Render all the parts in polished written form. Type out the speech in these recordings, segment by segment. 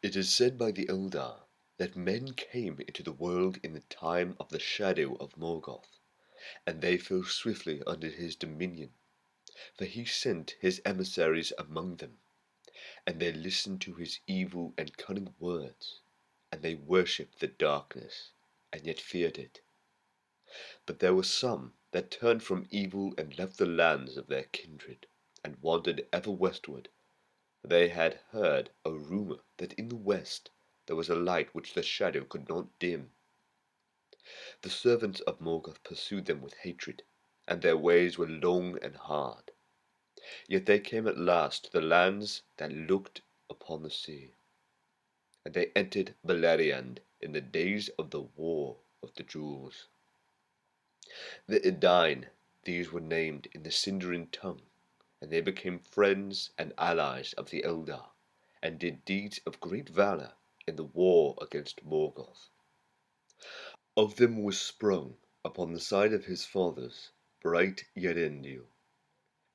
It is said by the Eldar that men came into the world in the time of the shadow of Morgoth, and they fell swiftly under his dominion, for he sent his emissaries among them, and they listened to his evil and cunning words, and they worshipped the darkness, and yet feared it. But there were some that turned from evil and left the lands of their kindred, and wandered ever westward, for they had heard a rumour that in the west there was a light which the shadow could not dim. The servants of Morgoth pursued them with hatred, and their ways were long and hard. Yet they came at last to the lands that looked upon the sea, and they entered Beleriand in the days of the War of the Jewels. The Edain, these were named in the Sindarin tongue, and they became friends and allies of the Eldar, and did deeds of great valour in the war against Morgoth. Of them was sprung, upon the side of his fathers, bright Eärendil,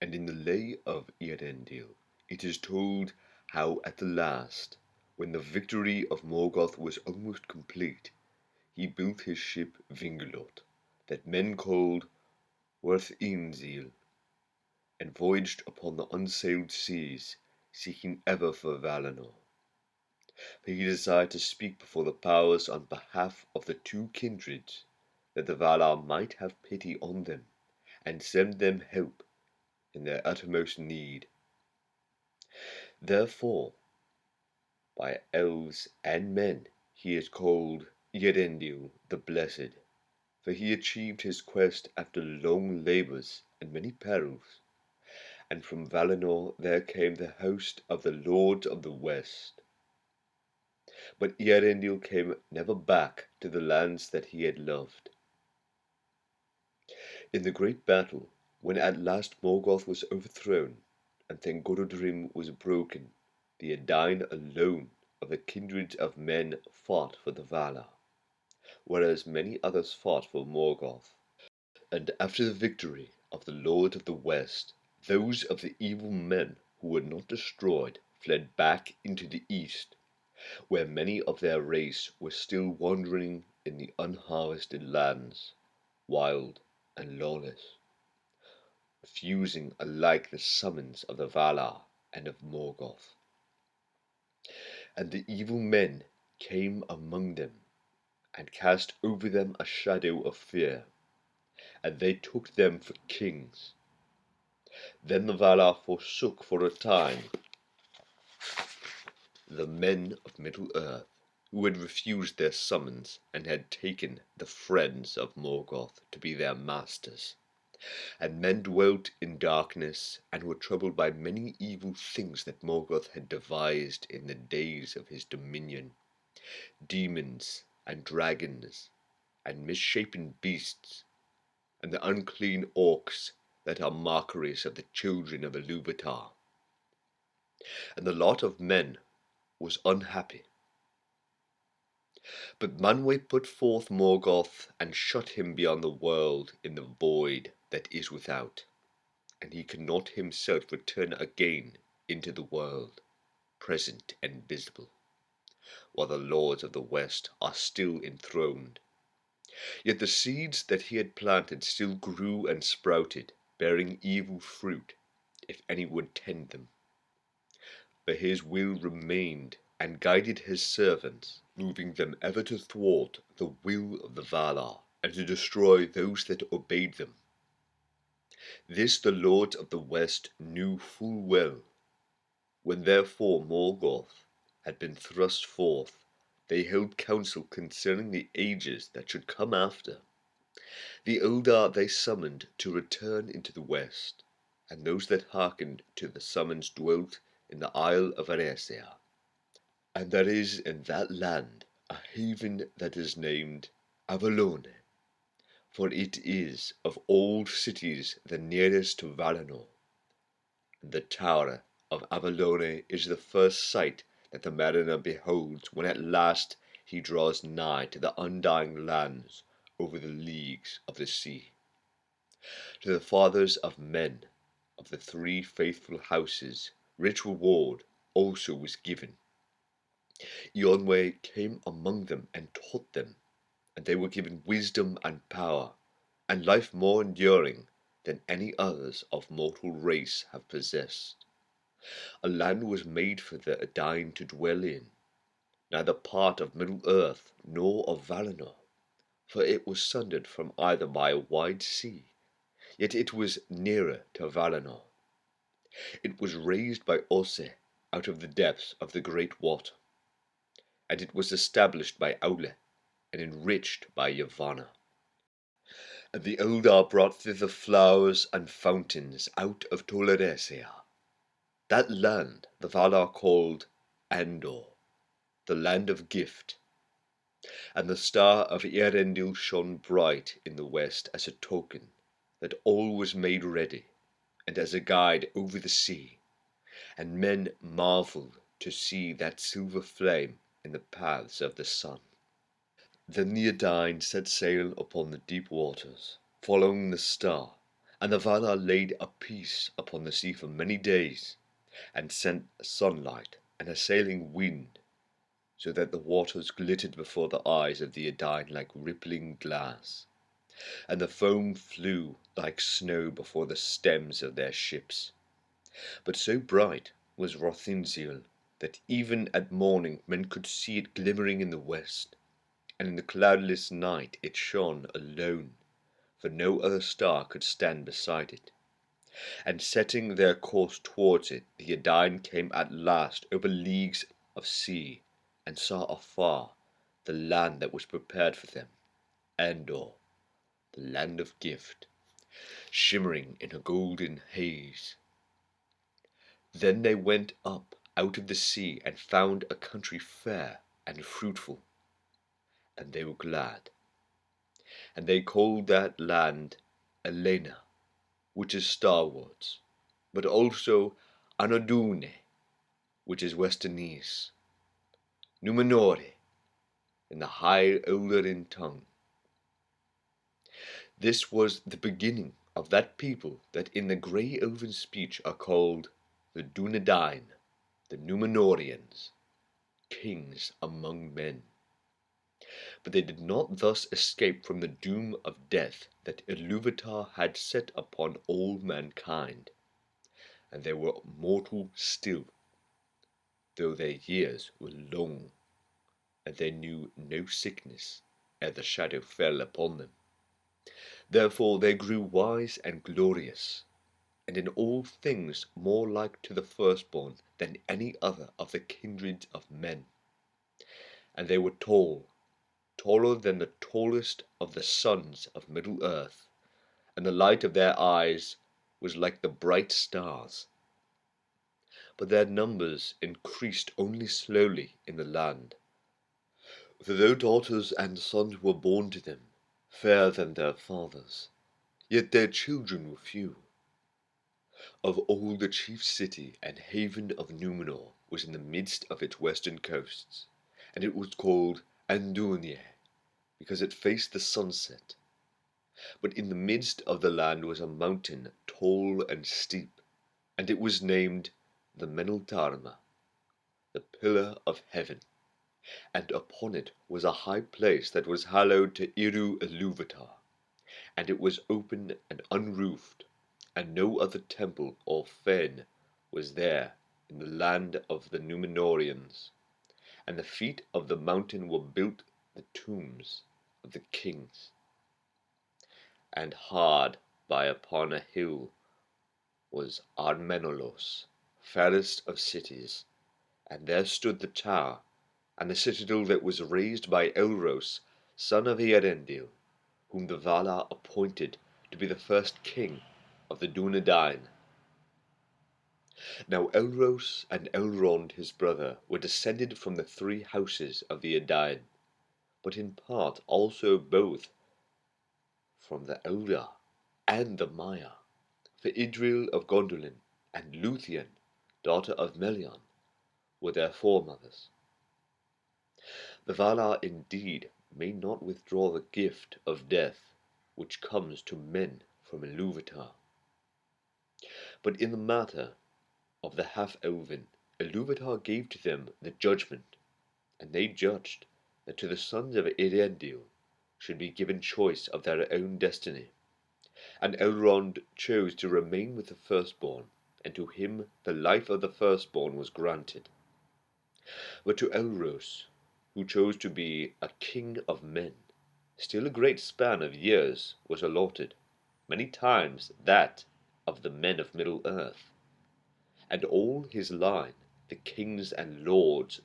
and in the Lay of Eärendil it is told how at the last, when the victory of Morgoth was almost complete, he built his ship Vingulot, that men called Eärendil, and voyaged upon the unsailed seas, seeking ever for Valinor. For he desired to speak before the powers on behalf of the two kindreds, that the Valar might have pity on them, and send them help in their uttermost need. Therefore, by elves and men, he is called Eärendil the Blessed, for he achieved his quest after long labours and many perils, and from Valinor there came the host of the Lords of the West. But Eärendil came never back to the lands that he had loved. In the great battle, when at last Morgoth was overthrown, and Thangorodrim was broken, the Edain alone of the kindreds of men fought for the Valar, whereas many others fought for Morgoth. And after the victory of the Lord of the West, those of the evil men who were not destroyed fled back into the east, where many of their race were still wandering in the unharvested lands, wild and lawless, refusing alike the summons of the Valar and of Morgoth. And the evil men came among them, and cast over them a shadow of fear, and they took them for kings. Then the Valar forsook for a time the men of Middle-earth, who had refused their summons, and had taken the friends of Morgoth to be their masters. And men dwelt in darkness, and were troubled by many evil things that Morgoth had devised in the days of his dominion, demons and dragons, and misshapen beasts, and the unclean orcs that are mockeries of the children of Ilúvatar. And the lot of men was unhappy. But Manwë put forth Morgoth, and shut him beyond the world in the void that is without, and he cannot himself return again into the world, present and visible, while the lords of the West are still enthroned. Yet the seeds that he had planted still grew and sprouted, bearing evil fruit, if any would tend them. But his will remained, and guided his servants, moving them ever to thwart the will of the Valar, and to destroy those that obeyed them. This the lords of the West knew full well. When therefore Morgoth had been thrust forth, they held council concerning the ages that should come after. The Eldar they summoned to return into the West, and those that hearkened to the summons dwelt in the Isle of Eärendil. And there is in that land a haven that is named Avallone, for it is of all cities the nearest to Valinor. And the tower of Avallone is the first sight that the mariner beholds when at last he draws nigh to the undying lands over the leagues of the sea. To the fathers of men of the three faithful houses rich reward also was given, Eonwe came among them and taught them, and they were given wisdom and power, and life more enduring than any others of mortal race have possessed. A land was made for the Edain to dwell in, neither part of Middle-earth nor of Valinor, for it was sundered from either by a wide sea, yet it was nearer to Valinor. It was raised by Osse out of the depths of the great water, and it was established by Aule and enriched by Yavanna. And the Eldar brought thither flowers and fountains out of Tolaresia. That land the Valar called Andor, the land of gift, and the star of Eärendil shone bright in the west as a token that all was made ready, and as a guide over the sea, and men marvelled to see that silver flame in the paths of the sun. Then the Edain set sail upon the deep waters, following the star, and the Valar laid a peace upon the sea for many days, and sent sunlight and a sailing wind, so that the waters glittered before the eyes of the Edain like rippling glass, and the foam flew like snow before the stems of their ships. But so bright was Rothinziel that even at morning men could see it glimmering in the west, and in the cloudless night it shone alone, for no other star could stand beside it. And setting their course towards it, the Edain came at last over leagues of sea, and saw afar the land that was prepared for them, Andor, the land of gift, shimmering in a golden haze. Then they went up out of the sea and found a country fair and fruitful, and they were glad. And they called that land Elena, which is starwards, but also Anadune, which is westernese, Numenore, in the high Eldarin tongue. This was the beginning of that people that in the grey elven speech are called the Dunedain, the Numenoreans, kings among men. But they did not thus escape from the doom of death that Ilúvatar had set upon all mankind, and they were mortal still, though their years were long, and they knew no sickness ere the shadow fell upon them. Therefore they grew wise and glorious, and in all things more like to the firstborn than any other of the kindred of men. And they were tall, taller than the tallest of the sons of Middle-earth, and the light of their eyes was like the bright stars. But their numbers increased only slowly in the land, for though daughters and sons were born to them, fairer than their fathers, yet their children were few. Of all the chief city and haven of Numenor was in the midst of its western coasts, and it was called Andúrnir, because it faced the sunset. But in the midst of the land was a mountain tall and steep, and it was named the Meneltarma, the pillar of heaven, and upon it was a high place that was hallowed to Iru Ilúvatar, and it was open and unroofed, and no other temple or fen was there in the land of the Numenoreans, and the feet of the mountain were built the tombs of the kings. And hard by upon a hill was Armenelos, fairest of cities, and there stood the tower, and the citadel that was raised by Elros, son of Eärendil, whom the Valar appointed to be the first king of the Dunedain. Now Elros and Elrond his brother were descended from the three houses of the Edain, but in part also both from the Eldar and the Maiar, for Idril of Gondolin and Luthien, daughter of Melian, were their foremothers. The Valar indeed may not withdraw the gift of death which comes to men from Ilúvatar, but in the matter of the half-elven, Ilúvatar gave to them the judgment, and they judged that to the sons of Eärendil should be given choice of their own destiny. And Elrond chose to remain with the firstborn, and to him the life of the firstborn was granted. But to Elros, who chose to be a king of men, still a great span of years was allotted, many times that of the men of Middle-earth. And all his line, the kings and lords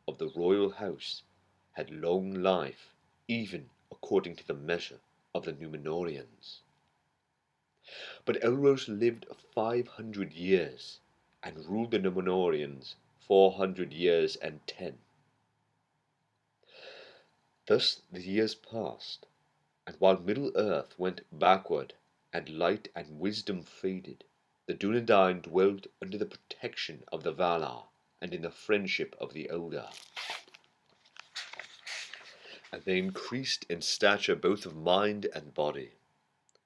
of the royal house, had long life, even according to the measure of the Numenoreans. But Elros lived 500 years, and ruled the Numenoreans 400 years and 10. Thus the years passed, and while Middle-earth went backward, and light and wisdom faded, the Dunedain dwelt under the protection of the Valar, and in the friendship of the Eldar. And they increased in stature both of mind and body.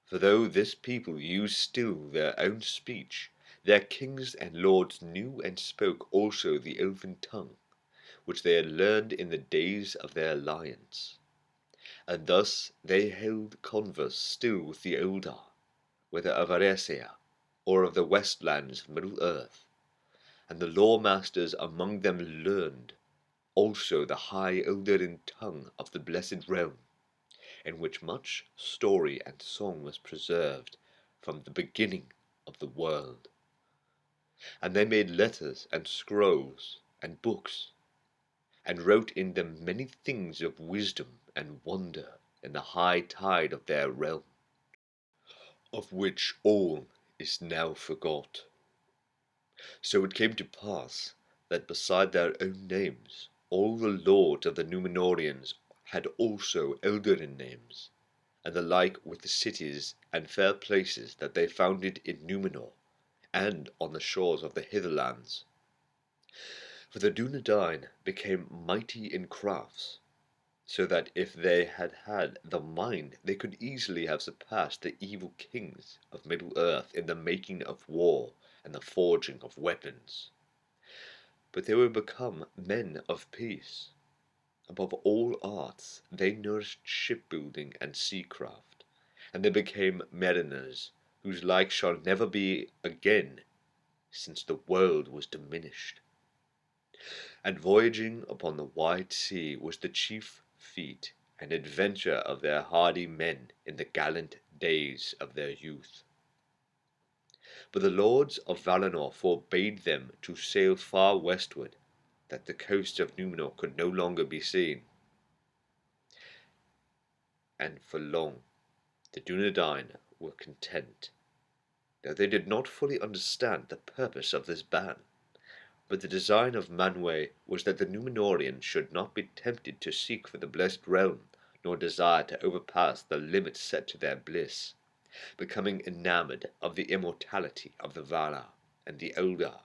For though this people used still their own speech, their kings and lords knew and spoke also the elven tongue, which they had learned in the days of their alliance. And thus they held converse still with the Eldar, whether of Eärendil, or of the westlands of Middle-earth, and the law-masters among them learned also the high Eldarin tongue of the blessed realm, in which much story and song was preserved from the beginning of the world. And they made letters and scrolls and books, and wrote in them many things of wisdom and wonder in the high tide of their realm, of which all is now forgot. So it came to pass that beside their own names, all the lords of the Numenoreans had also Eldarin names, and the like with the cities and fair places that they founded in Numenor, and on the shores of the hitherlands. For the Dunedain became mighty in crafts, so that if they had had the mind they could easily have surpassed the evil kings of Middle-earth in the making of war and the forging of weapons. But they were become men of peace. Above all arts they nourished shipbuilding and seacraft, and they became mariners, whose like shall never be again, since the world was diminished. And voyaging upon the wide sea was the chief feat and adventure of their hardy men in the gallant days of their youth. But the lords of Valinor forbade them to sail far westward, that the coasts of Numenor could no longer be seen. And for long the Dunedain were content, though they did not fully understand the purpose of this ban. But the design of Manwë was that the Numenoreans should not be tempted to seek for the blessed realm, nor desire to overpass the limits set to their bliss, becoming enamoured of the immortality of the Valar and the Eldar,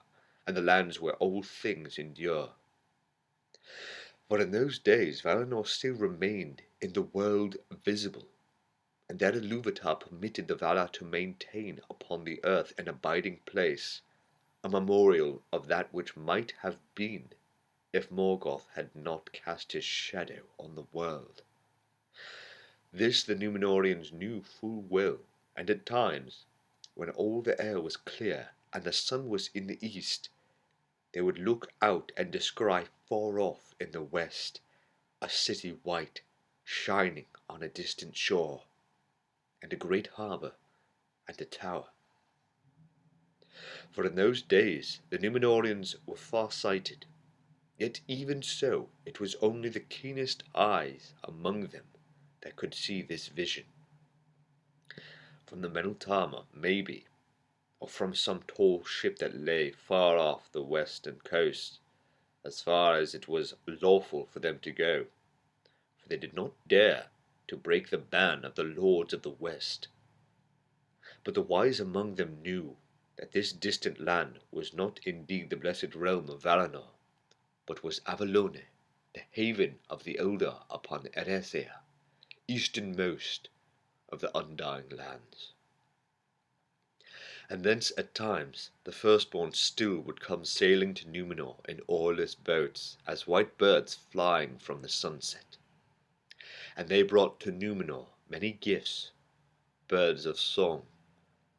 and the lands where all things endure. For in those days Valinor still remained in the world visible, and their Ilúvatar permitted the Valar to maintain upon the earth an abiding place, a memorial of that which might have been if Morgoth had not cast his shadow on the world. This the Numenoreans knew full well, and at times, when all the air was clear and the sun was in the east, they would look out and descry far off in the west a city white, shining on a distant shore, and a great harbour and a tower. For in those days the Numenoreans were far-sighted, yet even so it was only the keenest eyes among them that could see this vision. From the Meneltama, maybe, or from some tall ship that lay far off the western coast, as far as it was lawful for them to go, for they did not dare to break the ban of the lords of the west. But the wise among them knew that this distant land was not indeed the blessed realm of Valinor, but was Avallone, the haven of the Eldar upon Eärendil, easternmost of the Undying Lands. And thence at times the firstborn still would come sailing to Numenor in oarless boats, as white birds flying from the sunset. And they brought to Numenor many gifts, birds of song,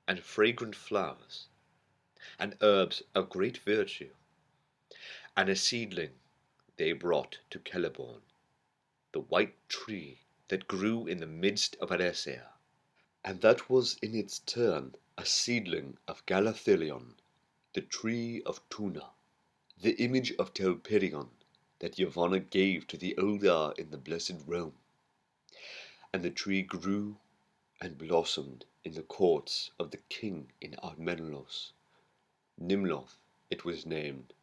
and fragrant flowers, and herbs of great virtue, and a seedling they brought to Celeborn, the white tree that grew in the midst of Eärendil, and that was in its turn a seedling of Galathylion, the tree of Tuna, the image of Telperion that Yavanna gave to the Eldar in the blessed realm. And the tree grew and blossomed in the courts of the king in Ardmenlos. Nimloth it was named,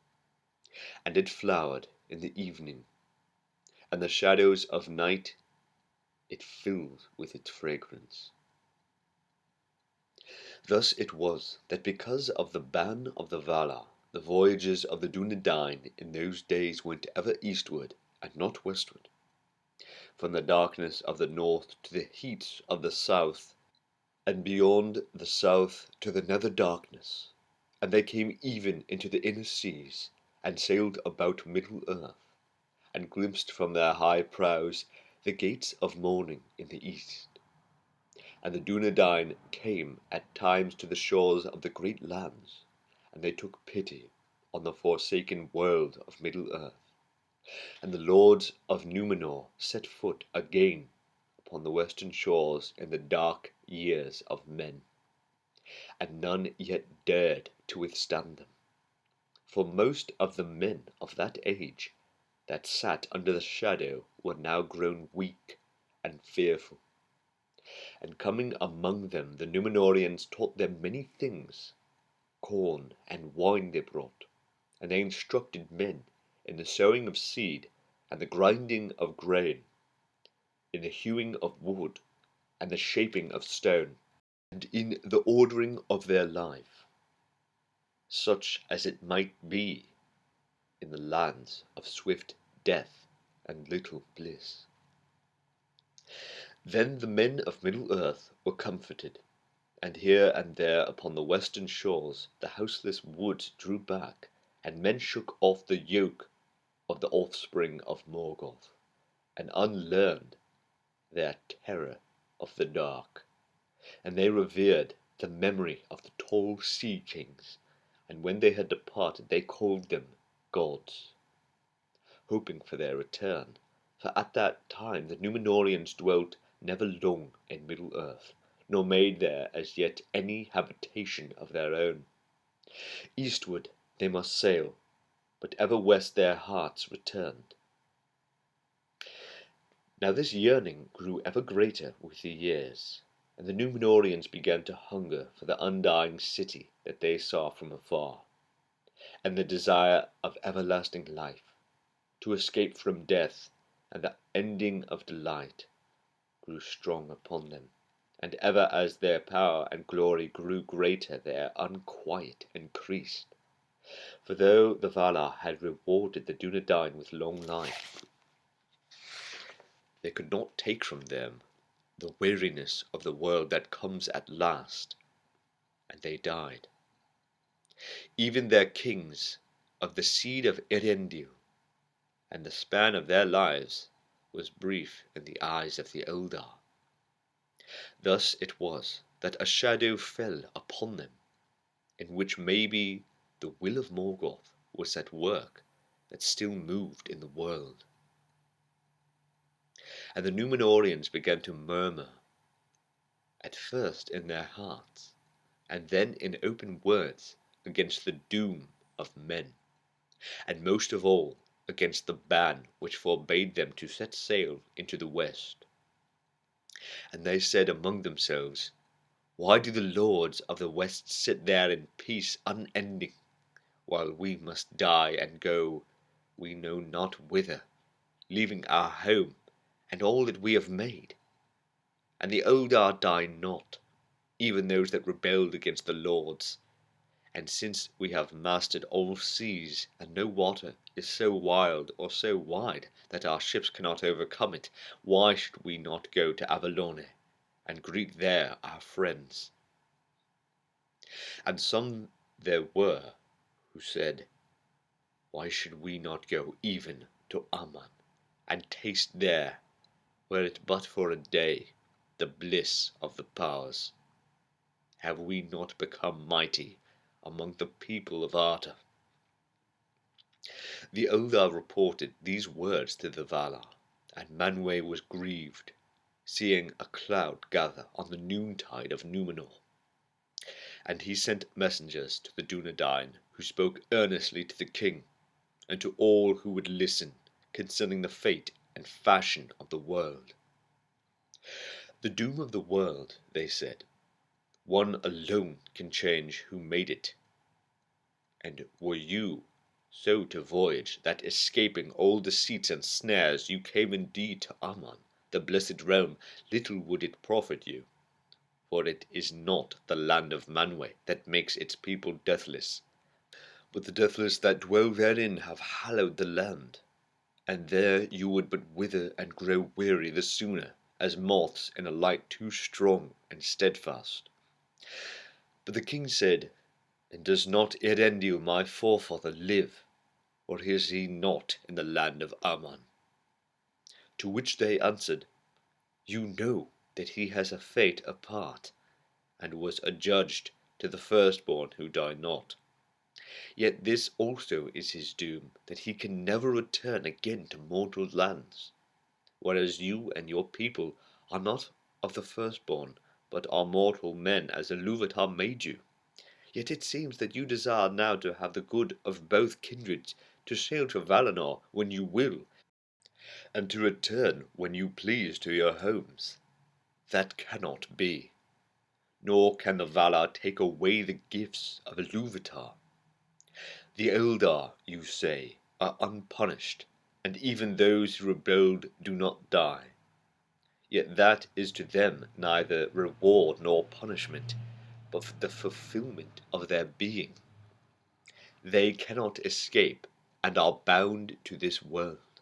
and it flowered in the evening, and the shadows of night it filled with its fragrance. Thus it was that because of the ban of the Valar, the voyages of the Dunedain in those days went ever eastward and not westward, from the darkness of the north to the heat of the south, and beyond the south to the nether darkness, and they came even into the inner seas, and sailed about Middle-earth, and glimpsed from their high prows the gates of morning in the east. And the Dunedain came at times to the shores of the great lands, and they took pity on the forsaken world of Middle-earth. And the lords of Numenor set foot again upon the western shores in the dark years of men, and none yet dared to withstand them. For most of the men of that age that sat under the shadow were now grown weak and fearful. And coming among them, the Numenoreans taught them many things. Corn and wine they brought, and they instructed men in the sowing of seed and the grinding of grain, in the hewing of wood and the shaping of stone, and in the ordering of their life, such as it might be in the lands of swift death and little bliss. Then the men of Middle-earth were comforted, and here and there upon the western shores the houseless woods drew back, and men shook off the yoke of the offspring of Morgoth, and unlearned their terror of the dark, and they revered the memory of the tall sea kings, and when they had departed they called them gods, hoping for their return, for at that time the Numenorians dwelt never long in Middle-earth, nor made there as yet any habitation of their own. Eastward they must sail, but ever west their hearts returned. Now this yearning grew ever greater with the years, and the Numenorians began to hunger for the undying city that they saw from afar, and the desire of everlasting life, to escape from death and the ending of delight, grew strong upon them, and ever as their power and glory grew greater their unquiet increased. For though the Valar had rewarded the Dunedain with long life, they could not take from them the weariness of the world that comes at last, and they died. Even their kings of the seed of Eärendil, and the span of their lives was brief in the eyes of the Eldar. Thus it was that a shadow fell upon them, in which maybe the will of Morgoth was at work that still moved in the world. And the Numenorians began to murmur, at first in their hearts, and then in open words, against the doom of men, and most of all against the ban which forbade them to set sail into the west. And they said among themselves, why do the lords of the west sit there in peace unending, while we must die and go we know not whither, leaving our home and all that we have made? And the Eldar die not, even those that rebelled against the lords. And since we have mastered all seas, and no water is so wild or so wide that our ships cannot overcome it, why should we not go to Avallone, and greet there our friends? And some there were who said, "Why should we not go even to Aman, and taste there, were it but for a day, the bliss of the powers? Have we not become mighty among the people of Arda?" The Eldar reported these words to the Valar, and Manwë was grieved, seeing a cloud gather on the noontide of Numenor. And he sent messengers to the Dunedain, who spoke earnestly to the king, and to all who would listen, concerning the fate and fashion of the world. The doom of the world, they said, one alone can change who made it. And were you so to voyage, that escaping all deceits and snares, you came indeed to Aman, the blessed realm, little would it profit you. For it is not the land of Manwë that makes its people deathless, but the deathless that dwell therein have hallowed the land. And there you would but wither and grow weary the sooner, as moths in a light too strong and steadfast. But the king said, "And does not Eärendil my forefather live, or is he not in the land of Aman?" To which they answered, "You know that he has a fate apart, and was adjudged to the firstborn who die not. Yet this also is his doom, that he can never return again to mortal lands. Whereas you and your people are not of the firstborn, but are mortal men as Ilúvatar made you. Yet it seems that you desire now to have the good of both kindreds, to sail to Valinor when you will, and to return when you please to your homes. That cannot be, nor can the Valar take away the gifts of Ilúvatar. The Eldar, you say, are unpunished, and even those who rebelled do not die. Yet that is to them neither reward nor punishment, but the fulfillment of their being. They cannot escape, and are bound to this world,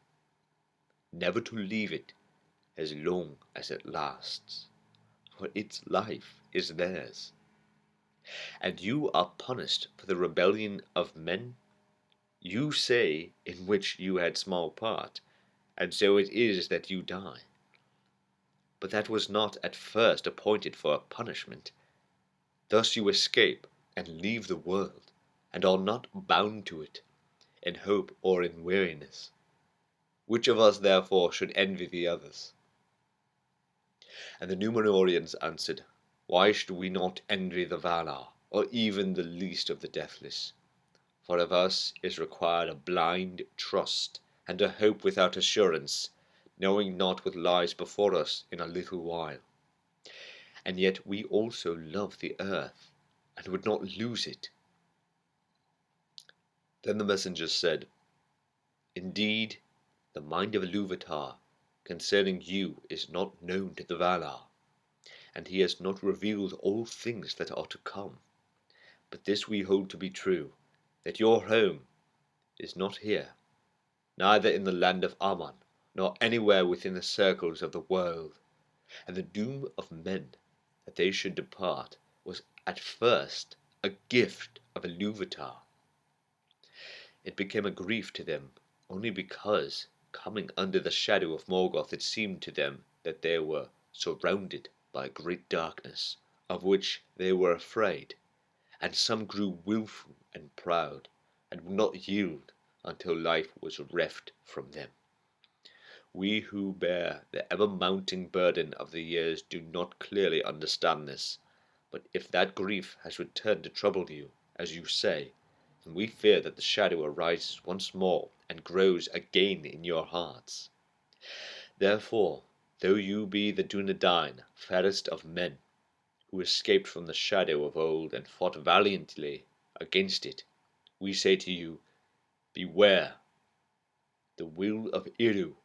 never to leave it as long as it lasts, for its life is theirs. And you are punished for the rebellion of men, you say, in which you had small part, and so it is that you die. But that was not at first appointed for a punishment. Thus you escape and leave the world, and are not bound to it, in hope or in weariness. Which of us therefore should envy the others? And the Numenoreans answered, "Why should we not envy the Valar, or even the least of the deathless? For of us is required a blind trust, and a hope without assurance, knowing not what lies before us in a little while. And yet we also love the earth, and would not lose it." Then the messengers said, "Indeed, the mind of Ilúvatar concerning you is not known to the Valar, and he has not revealed all things that are to come. But this we hold to be true, that your home is not here, neither in the land of Aman, nor anywhere within the circles of the world. And the doom of men, that they should depart, was at first a gift of Ilúvatar. It became a grief to them only because, coming under the shadow of Morgoth, it seemed to them that they were surrounded by a great darkness, of which they were afraid, and some grew wilful and proud, and would not yield until life was reft from them. We who bear the ever-mounting burden of the years do not clearly understand this, but if that grief has returned to trouble you, as you say, then we fear that the shadow arises once more and grows again in your hearts. Therefore, though you be the Dunedain, fairest of men, who escaped from the shadow of old and fought valiantly against it, we say to you, beware! The will of Eru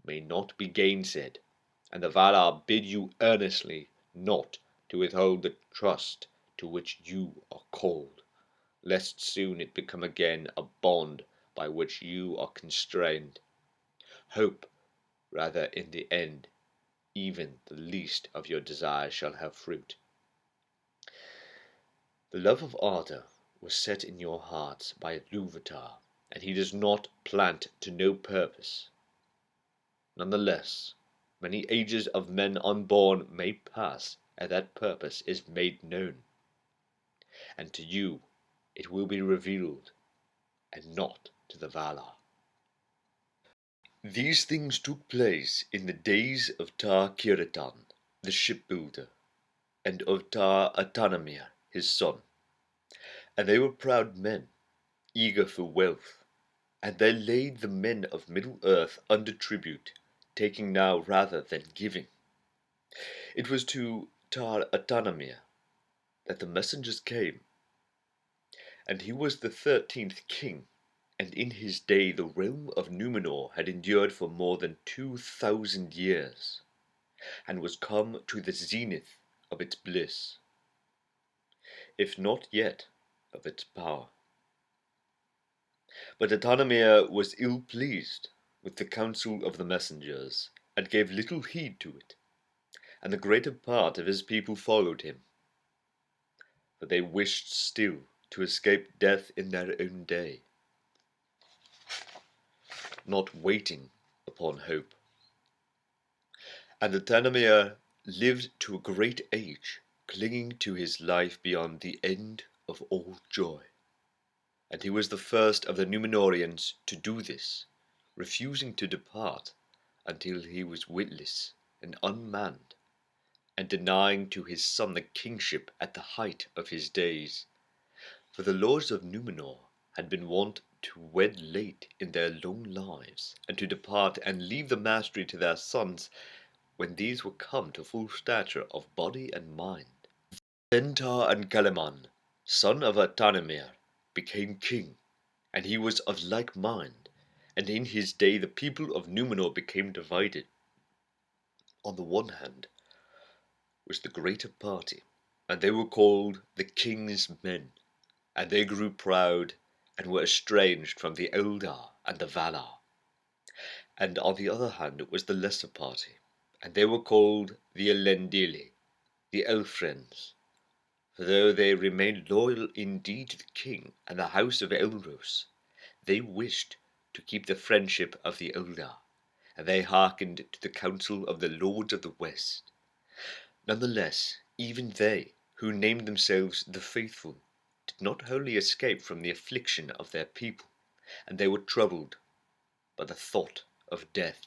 may not be gainsaid, and the Valar bid you earnestly not to withhold the trust to which you are called, lest soon it become again a bond by which you are constrained. Hope rather in the end even the least of your desires shall have fruit." The love of Arda was set in your hearts by Ilúvatar, and he does not plant to no purpose. Nonetheless, many ages of men unborn may pass ere that purpose is made known, and to you it will be revealed, and not to the Valar. These things took place in the days of Tar-Palantir, the shipbuilder, and of Tar-Atanamir, his son. And they were proud men, eager for wealth, and they laid the men of Middle-earth under tribute, taking now rather than giving. It was to Tar-Atanamir that the messengers came, and he was the 13th king, and in his day the realm of Numenor had endured for more than 2,000 years, and was come to the zenith of its bliss, if not yet of its power. But Atanamir was ill pleased with the counsel of the messengers, and gave little heed to it, and the greater part of his people followed him, for they wished still to escape death in their own day, not waiting upon hope. And Atanamir lived to a great age, clinging to his life beyond the end of all joy. And he was the first of the Numenoreans to do this, refusing to depart until he was witless and unmanned, and denying to his son the kingship at the height of his days. For the lords of Numenor had been wont to wed late in their long lives, and to depart and leave the mastery to their sons when these were come to full stature of body and mind. Then Tar-Palantir, son of Atanamir, became king, and he was of like mind, and in his day the people of Numenor became divided. On the one hand was the greater party, and they were called the king's men, and they grew proud, and were estranged from the Eldar and the Valar. And on the other hand was the lesser party, and they were called the Elendili, the Elf-friends. For though they remained loyal indeed to the king and the house of Elros, they wished to keep the friendship of the Eldar, and they hearkened to the counsel of the lords of the West. Nonetheless, even they, who named themselves the Faithful, did not wholly escape from the affliction of their people, and they were troubled by the thought of death.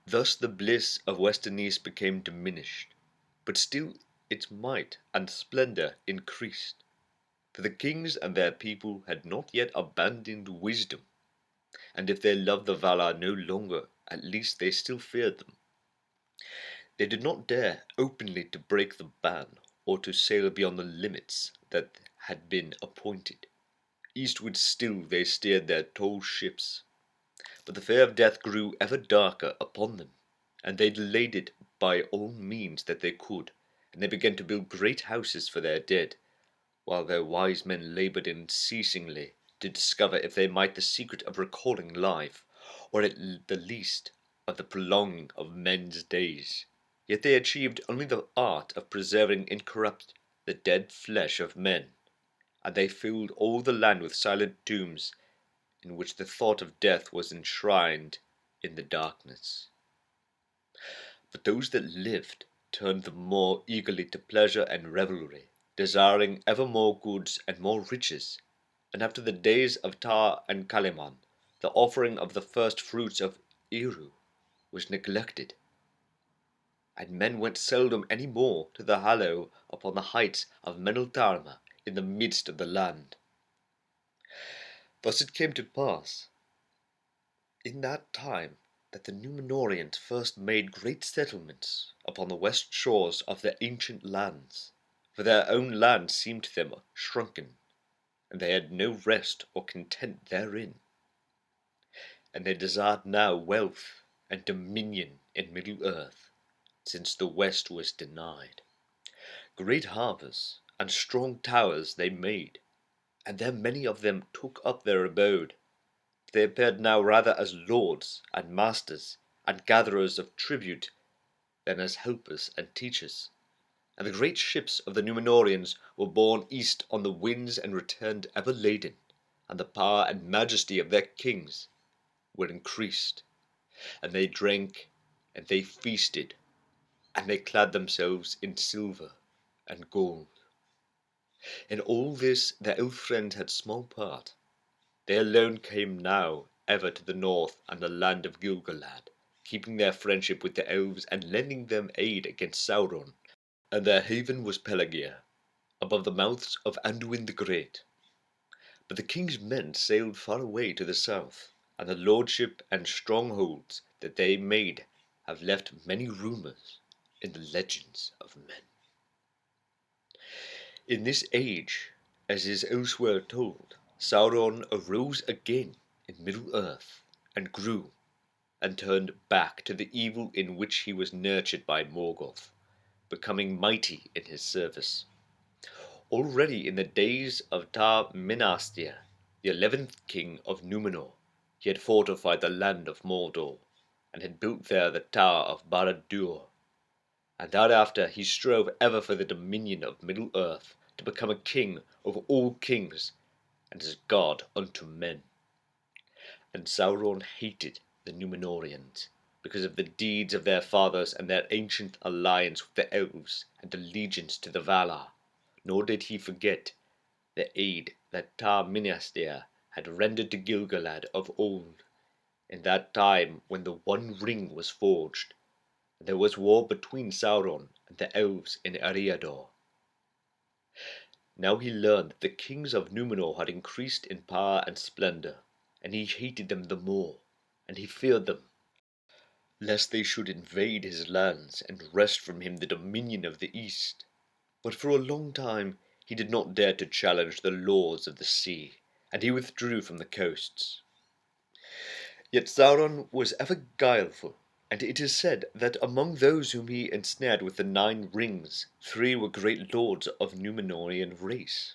Thus the bliss of Westernese became diminished, but still its might and splendour increased, for the kings and their people had not yet abandoned wisdom, and if they loved the Valar no longer, at least they still feared them. They did not dare openly to break the ban, or to sail beyond the limits that had been appointed. Eastward still they steered their tall ships, but the fear of death grew ever darker upon them, and they delayed it by all means that they could, and they began to build great houses for their dead, while their wise men laboured unceasingly to discover if they might the secret of recalling life, or at the least of the prolonging of men's days. Yet they achieved only the art of preserving incorrupt the dead flesh of men, and they filled all the land with silent tombs, in which the thought of death was enshrined in the darkness. But those that lived turned the more eagerly to pleasure and revelry, desiring ever more goods and more riches, and after the days of Tar and Kaliman, the offering of the first fruits of Eru was neglected, and men went seldom any more to the hallow upon the heights of Meneltarma in the midst of the land. Thus it came to pass in that time that the Numenorians first made great settlements upon the west shores of the ancient lands, for their own land seemed to them shrunken, and they had no rest or content therein, and they desired now wealth and dominion in Middle-earth, since the west was denied. Great harbours and strong towers they made, and there many of them took up their abode. They appeared now rather as lords and masters and gatherers of tribute than as helpers and teachers, and the great ships of the Numenorians were borne east on the winds and returned ever laden, and the power and majesty of their kings were increased, and they drank, and they feasted, and they clad themselves in silver and gold. In all this their elf friend had small part. They alone came now ever to the north and the land of Gil-galad, keeping their friendship with the elves and lending them aid against Sauron, and their haven was Pelagia, above the mouths of Anduin the Great. But the king's men sailed far away to the south, and the lordship and strongholds that they made have left many rumours in the legends of men. In this age, as is elsewhere told, Sauron arose again in Middle-earth, and grew, and turned back to the evil in which he was nurtured by Morgoth, becoming mighty in his service. Already in the days of Tar-Palantir, the 11th king of Numenor, he had fortified the land of Mordor, and had built there the Tower of Barad-dûr. And thereafter he strove ever for the dominion of Middle-earth, to become a king of all kings, and as God unto men. And Sauron hated the Numenorians, because of the deeds of their fathers and their ancient alliance with the elves and allegiance to the Valar, nor did he forget the aid that Tar-Palantir had rendered to Gil-galad of old, in that time when the One Ring was forged, and there was war between Sauron and the elves in Eriador. Now he learned that the kings of Numenor had increased in power and splendor, and he hated them the more, and he feared them, lest they should invade his lands and wrest from him the dominion of the east. But for a long time he did not dare to challenge the lords of the sea, and he withdrew from the coasts. Yet Sauron was ever guileful, and it is said that among those whom he ensnared with the 9 rings, 3 were great lords of Numenorean race.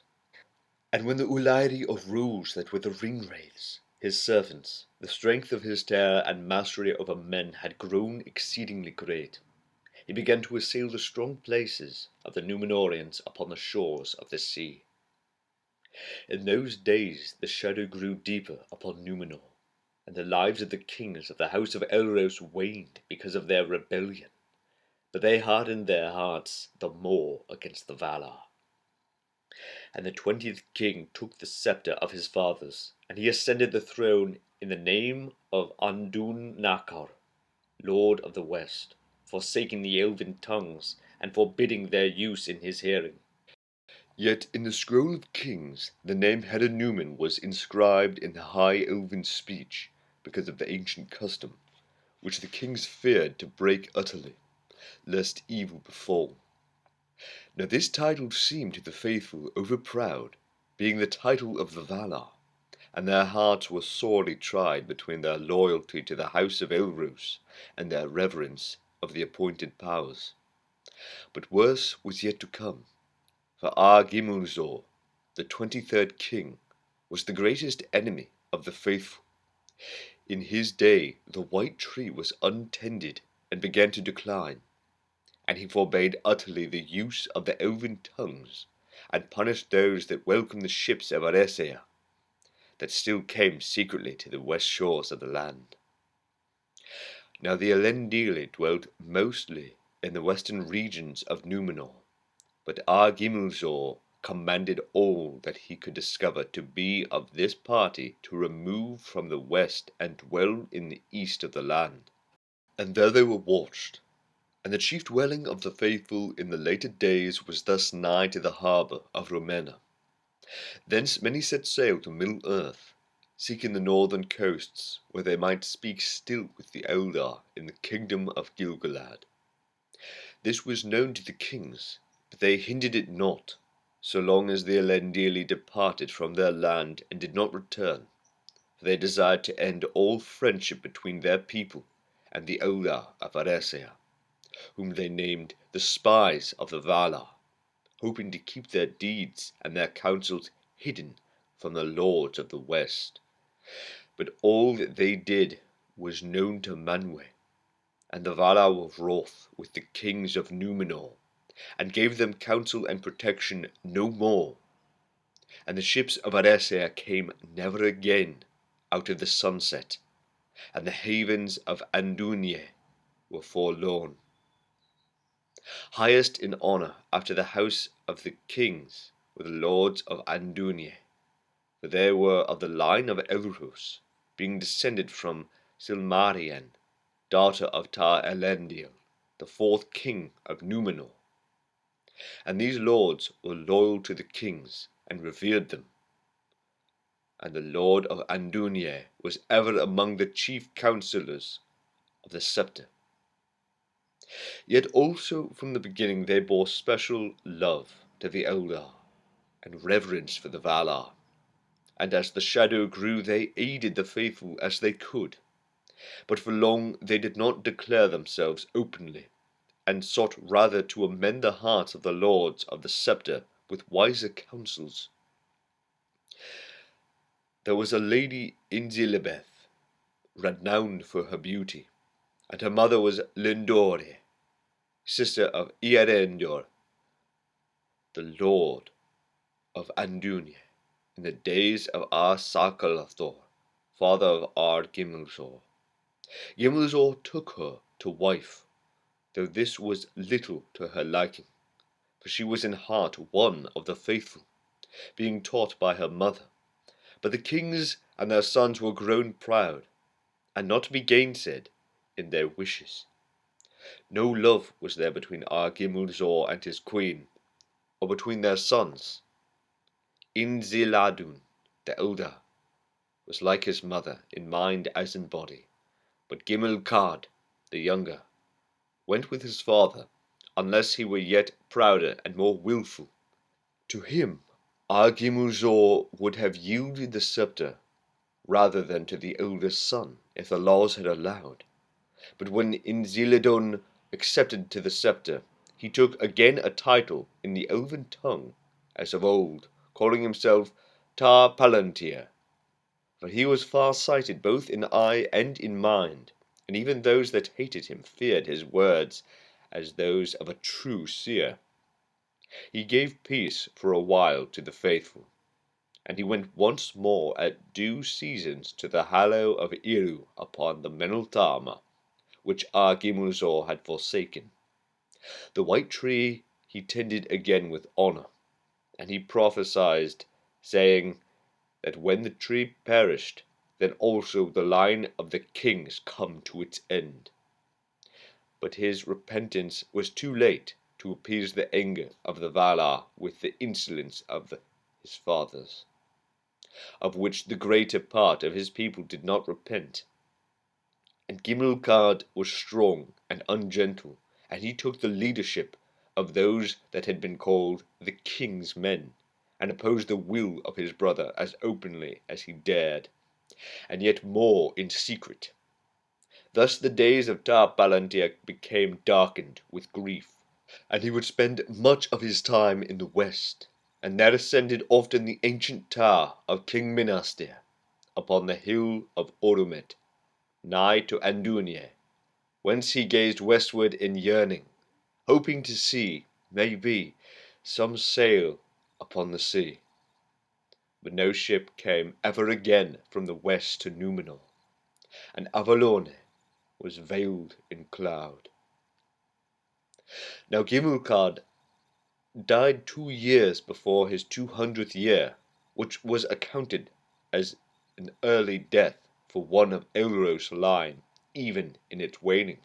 And when the Ulairi arose that were the ring-wraiths, his servants, the strength of his terror and mastery over men had grown exceedingly great. He began to assail the strong places of the Numenorians upon the shores of the sea. In those days the shadow grew deeper upon Numenor, and the lives of the kings of the house of Elros waned because of their rebellion, but they hardened their hearts the more against the Valar. And the 20th king took the sceptre of his fathers, and he ascended the throne in the name of Andun-nakar, Lord of the West, forsaking the elven tongues, and forbidding their use in his hearing. Yet in the scroll of kings the name Numen was inscribed in the high elven speech, because of the ancient custom, which the kings feared to break utterly, lest evil befall. Now this title seemed to the faithful over-proud, being the title of the Valar, and their hearts were sorely tried between their loyalty to the house of Elros and their reverence of the appointed powers. But worse was yet to come, for Ar-Gimulzor, the 23rd king, was the greatest enemy of the faithful. In his day the White Tree was untended and began to decline, and he forbade utterly the use of the elven tongues, and punished those that welcomed the ships of Eärendil, that still came secretly to the west shores of the land. Now the Eärendil dwelt mostly in the western regions of Numenor, but Ar-Gimulzor commanded all that he could discover to be of this party to remove from the west and dwell in the east of the land. And there they were watched. And the chief dwelling of the faithful in the later days was thus nigh to the harbour of Romena. Thence many set sail to Middle-earth, seeking the northern coasts, where they might speak still with the Eldar in the kingdom of Gil-galad. This was known to the kings, but they hindered it not, so long as the Eärendil departed from their land and did not return, for they desired to end all friendship between their people and the Eldar of Eärendil, whom they named the spies of the Valar, hoping to keep their deeds and their counsels hidden from the lords of the West. But all that they did was known to Manwë, and the Valar were wroth with the kings of Numenor, and gave them counsel and protection no more. And the ships of Eärendil came never again out of the sunset, and the havens of Andúnie were forlorn. Highest in honour after the house of the kings were the lords of Andúnie, for they were of the line of Elros, being descended from Silmarillion, daughter of Tar-Palantir, the fourth king of Numenor. And these lords were loyal to the kings, and revered them. And the lord of Andúnie was ever among the chief counsellors of the sceptre. Yet also from the beginning they bore special love to the Eldar, and reverence for the Valar. And as the shadow grew they aided the faithful as they could. But for long they did not declare themselves openly, and sought rather to amend the hearts of the lords of the sceptre with wiser counsels. There was a lady Akallabêth, renowned for her beauty, and her mother was Lindori, sister of Eärendil, the lord of Andúnie, in the days of Ar-Pharazôn, father of Ar-Gimilzor. Gimilzor took her to wife, though this was little to her liking, for she was in heart one of the faithful, being taught by her mother. But the kings and their sons were grown proud, and not to be gainsaid in their wishes. No love was there between Ar-Gimilzor and his queen, or between their sons. Inziladun, the elder, was like his mother in mind as in body, but Gimilcard, the younger, went with his father, unless he were yet prouder and more wilful. To him Ar-Gimilzor would have yielded the sceptre rather than to the eldest son, if the laws had allowed. But when Inziladun accepted to the sceptre, he took again a title in the elven tongue, as of old, calling himself Tar-Palantir. For he was far-sighted both in eye and in mind, and even those that hated him feared his words as those of a true seer. He gave peace for a while to the faithful, and he went once more at due seasons to the Hollow of Iru upon the Meneltarma, which Ar-Gimilzor had forsaken. The white tree he tended again with honour, and he prophesied, saying that when the tree perished, then also the line of the kings come to its end. But his repentance was too late to appease the anger of the Valar with the insolence of his fathers, of which the greater part of his people did not repent. And Gimilcard was strong and ungentle, and he took the leadership of those that had been called the king's men, and opposed the will of his brother as openly as he dared, and yet more in secret. Thus the days of Tar-Palantir became darkened with grief, and he would spend much of his time in the west, and there ascended often the ancient tower of King Minastir, upon the hill of Orumet, nigh to Andúnie, whence he gazed westward in yearning, hoping to see, maybe, some sail upon the sea. But no ship came ever again from the west to Numenor, and Avallone was veiled in cloud. Now Gimilcard died 2 years before his 200th year, which was accounted as an early death for one of Elros' line, even in its waning.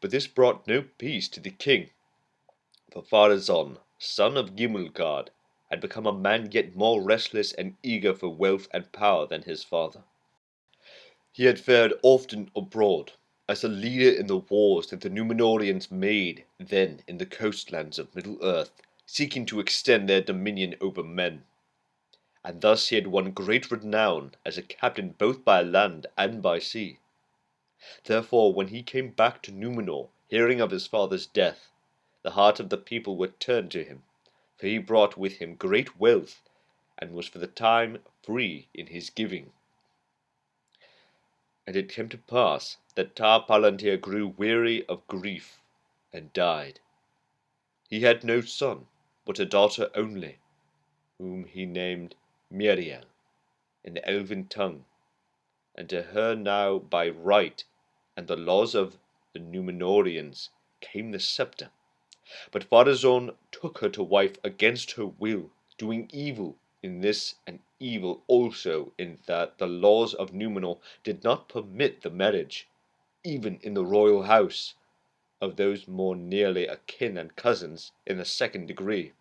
But this brought no peace to the king, for Ar-Pharazôn, son of Gimilcard, had become a man yet more restless and eager for wealth and power than his father. He had fared often abroad, as a leader in the wars that the Numenoreans made then in the coastlands of Middle-earth, seeking to extend their dominion over men. And thus he had won great renown as a captain both by land and by sea. Therefore when he came back to Numenor, hearing of his father's death, the heart of the people were turned to him, for he brought with him great wealth, and was for the time free in his giving. And it came to pass that Tar-Palantir grew weary of grief, and died. he had no son, but a daughter only, whom he named Miriel in the elven tongue, and to her now by right and the laws of the Numenoreans came the sceptre. But Pharazôn took her to wife against her will, doing evil in this and evil also in that the laws of Numenor did not permit the marriage, even in the royal house, of those more nearly akin and cousins in the second degree.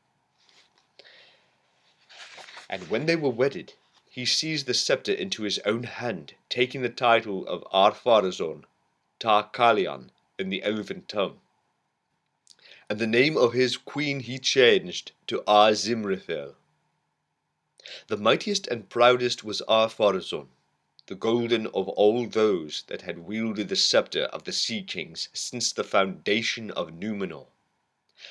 And when they were wedded, he seized the sceptre into his own hand, taking the title of Ar-Pharazôn, Tar-Palantir in the elven tongue. And the name of his queen he changed to Ar-Zimrithel. The mightiest and proudest was Ar-Pharazôn, the golden of all those that had wielded the sceptre of the sea kings since the foundation of Numenor.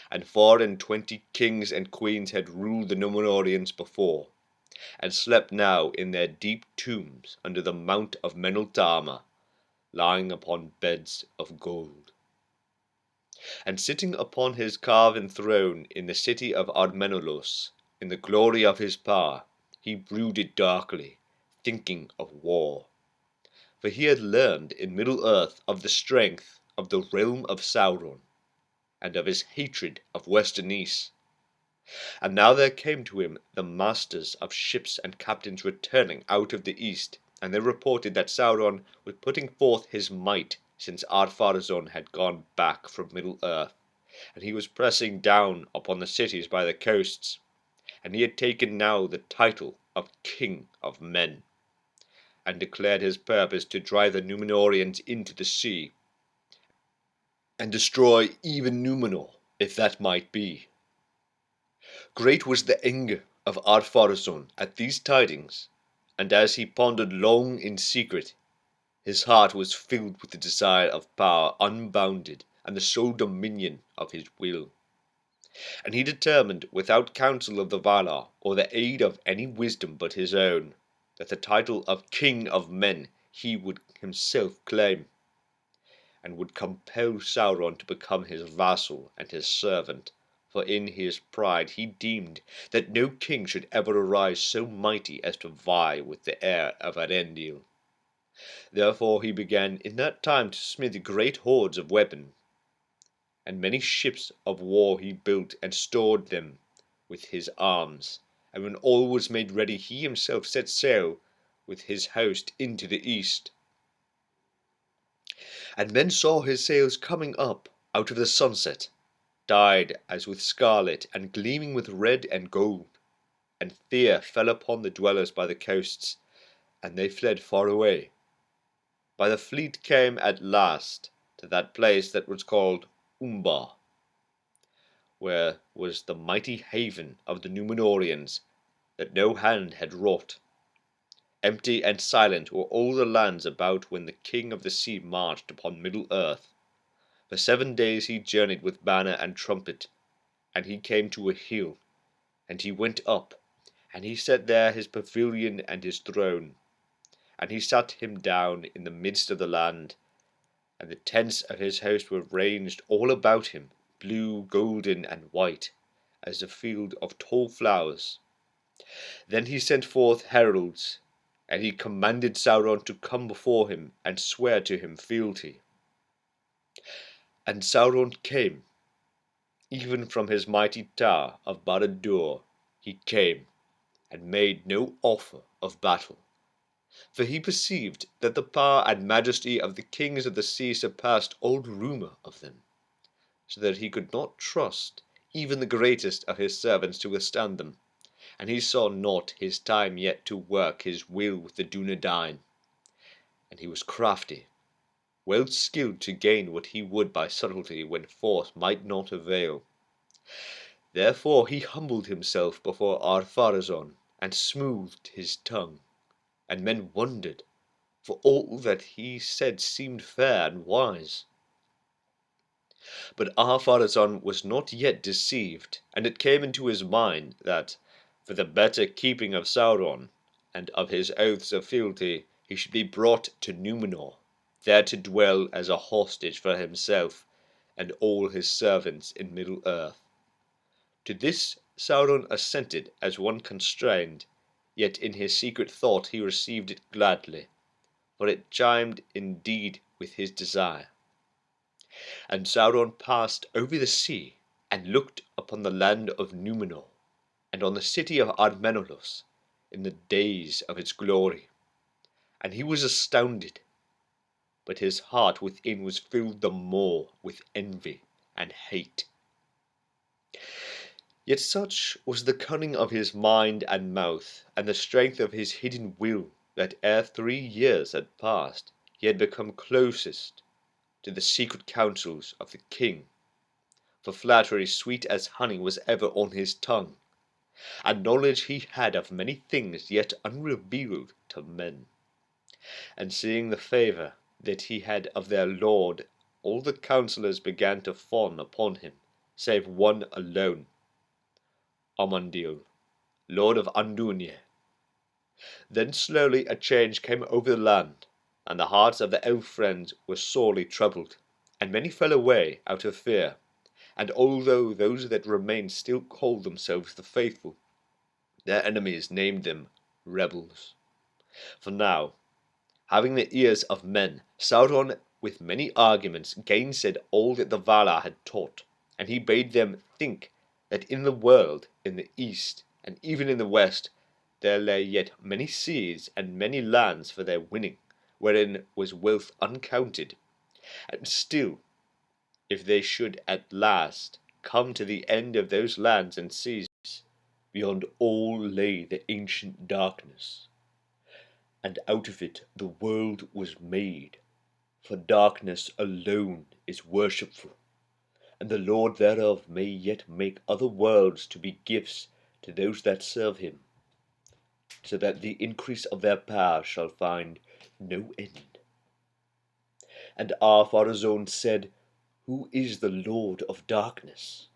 And 24 kings and queens had ruled the Numenoreans before, and slept now in their deep tombs under the mount of Meneltama, lying upon beds of gold. And sitting upon his carven throne in the city of Ardmennelos, in the glory of his power, he brooded darkly, thinking of war. For he had learned in Middle-earth of the strength of the realm of Sauron, and of his hatred of Westernese. And now there came to him the masters of ships and captains returning out of the east, and they reported that Sauron was putting forth his might since Ar-Pharazôn had gone back from Middle-earth, and he was pressing down upon the cities by the coasts, and he had taken now the title of King of Men, and declared his purpose to drive the Numenoreans into the sea, and destroy even Numenor, if that might be. Great was the anger of Ar-Pharazôn at these tidings, and as he pondered long in secret, his heart was filled with the desire of power unbounded and the sole dominion of his will. And he determined, without counsel of the Valar, or the aid of any wisdom but his own, that the title of King of Men he would himself claim, and would compel Sauron to become his vassal and his servant, for in his pride he deemed that no king should ever arise so mighty as to vie with the heir of Eärendil. Therefore he began in that time to smith great hoards of weapons, and many ships of war he built and stored them with his arms, and when all was made ready he himself set sail with his host into the east. And men saw his sails coming up out of the sunset, dyed as with scarlet and gleaming with red and gold, and fear fell upon the dwellers by the coasts, and they fled far away. But the fleet came at last to that place that was called Umbar, where was the mighty haven of the Numenoreans that no hand had wrought. Empty and silent were all the lands about when the King of the Sea marched upon Middle-earth. For 7 days he journeyed with banner and trumpet, and he came to a hill, and he went up, and he set there his pavilion and his throne, and he sat him down in the midst of the land, and the tents of his host were ranged all about him, blue, golden, and white, as a field of tall flowers. Then he sent forth heralds, and he commanded Sauron to come before him and swear to him fealty. And Sauron came, even from his mighty tower of Barad-dûr he came, and made no offer of battle. For he perceived that the power and majesty of the kings of the sea surpassed all rumour of them, so that he could not trust even the greatest of his servants to withstand them, and he saw not his time yet to work his will with the Dunedain. And he was crafty, well skilled to gain what he would by subtlety when force might not avail. Therefore he humbled himself before Ar-Pharazôn, and smoothed his tongue, and men wondered, for all that he said seemed fair and wise. But Ar-Pharazôn was not yet deceived, and it came into his mind that, for the better keeping of Sauron, and of his oaths of fealty, he should be brought to Numenor, there to dwell as a hostage for himself and all his servants in Middle-earth. To this Sauron assented as one constrained, yet in his secret thought he received it gladly, for it chimed indeed with his desire. And Sauron passed over the sea, and looked upon the land of Numenor, and on the city of Ar-Menellos, in the days of its glory. And he was astounded, but his heart within was filled the more with envy and hate. Yet such was the cunning of his mind and mouth, and the strength of his hidden will, that ere 3 years had passed, he had become closest to the secret counsels of the king. For flattery sweet as honey was ever on his tongue, and knowledge he had of many things yet unrevealed to men. And seeing the favour that he had of their lord, all the counsellors began to fawn upon him, save one alone, Amandil, lord of Andúnir. Then slowly a change came over the land, and the hearts of the elf friends were sorely troubled, and many fell away out of fear. And although those that remained still called themselves the faithful, their enemies named them rebels. For now, having the ears of men, Sauron with many arguments gainsaid all that the Valar had taught, and he bade them think that in the world, in the east, and even in the west, there lay yet many seas and many lands for their winning, wherein was wealth uncounted. And still, if they should at last come to the end of those lands and seas, beyond all lay the ancient darkness, and out of it the world was made. For darkness alone is worshipful, and the Lord thereof may yet make other worlds to be gifts to those that serve him, so that the increase of their power shall find no end. And Ar-Pharazôn said, Who is the Lord of darkness?